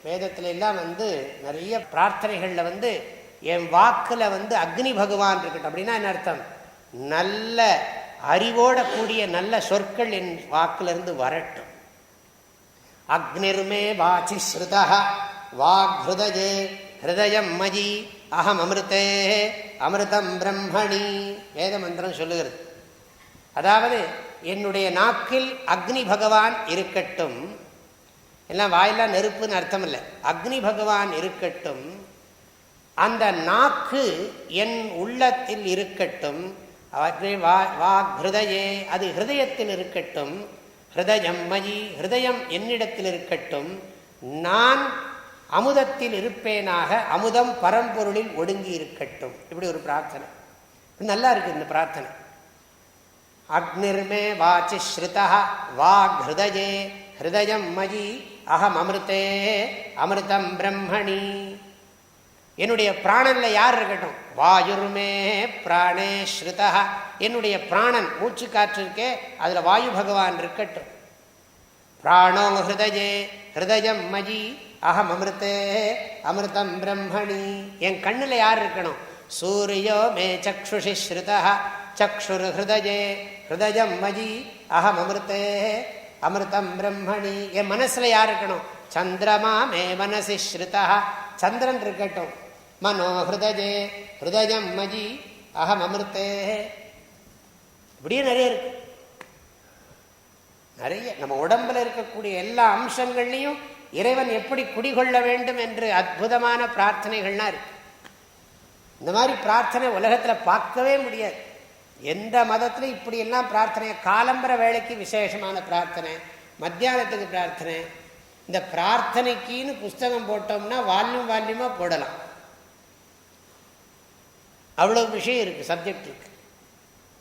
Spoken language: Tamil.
வேதத்துல எல்லாம் நிறைய பிரார்த்தனைகள்ல என் வாக்குல அக்னி பகவான் இருக்கட்டும் அப்படின்னா என்ன அர்த்தம்? நல்ல அறிவோட கூடிய நல்ல சொற்கள் என் வாக்குல இருந்து வரட்டும். அக்னிர்மே வாசி ஸ்ருதா வாக்ஹ்ருதயே ஹிருதயம் மயி அகம் அமிர்தே அமிர்தம் பிரம்மணி வேத மந்திரம் சொல்லுகிறது. அதாவது என்னுடைய நாக்கில் அக்னி பகவான் இருக்கட்டும். எல்லாம் வாயெல்லாம் நெருப்புன்னு அர்த்தம் இல்லை. அக்னி பகவான் இருக்கட்டும். அந்த நாக்கு என் உள்ளத்தில் இருக்கட்டும். வாக்ஹ்ருதயே அது ஹிருதயத்தில் இருக்கட்டும். ஹிருதயம் மயி ஹிருதயம் என்னிடத்தில் இருக்கட்டும். நான் அமுதத்தில் இருப்பேனாக, அமுதம் பரம்பொருளில் ஒடுங்கி இருக்கட்டும். இப்படி ஒரு பிரார்த்தனை நல்லா இருக்கு. இந்த பிரார்த்தனை அக்னிர்மே வாசி ஸ்ருதா வாக்ஹ்ருதயே ஹிருதயம் மயி அகம் அமிர்தே அமிர்தம் பிரம்மணி. என்னுடைய பிராணன்ல யார் இருக்கட்டும்? வாயுர்மே பிராணே ஸ்ருதா என்னுடைய பிராணன் மூச்சு காற்று இருக்கே அதுல வாயு பகவான் இருக்கட்டும். பிராணோ ஹிருதயே ஹிருதயம் மயி அகம் அமிர்தே அமிர்தம் பிரம்மணி. என் கண்ணுல யார் இருக்கணும்? சூரியோ மே சக்ஷுஷி ஸ்ருதா சக்ஷுர் ஹிருதயே ஹிருதயம் மயி அகம் அமிர்தே அமிர்தம் பிரம்மணி. என் மனசுல யார் இருக்கணும்? சந்திரமா மே மனசி ஸ்ருதா சந்திரன் இருக்கட்டும். மனோ ஹிருதயே ஹிருதயம் மயி அகம் அமிர்தே. இப்படியே நிறைய இருக்கு. நிறைய நம்ம உடம்புல இருக்கக்கூடிய எல்லா அம்சங்கள்லையும் இறைவன் எப்படி குடிகொள்ள வேண்டும் என்று அற்புதமான பிரார்த்தனைகள்லாம் இருக்கு. இந்த மாதிரி பிரார்த்தனை உலகத்துல பார்க்கவே முடியாது. எந்த மதத்துல இப்படி எல்லாம் பிரார்த்தனை. காலம்பர வேளைக்கு விசேஷமான பிரார்த்தனை, மத்தியானத்துக்கு பிரார்த்தனை. இந்த பிரார்த்தனைக்குன்னு புஸ்தகம் போட்டோம்னா வால்யூமா போடலாம். அவ்வளவு விஷயம் இருக்கு, சப்ஜெக்ட் இருக்கு.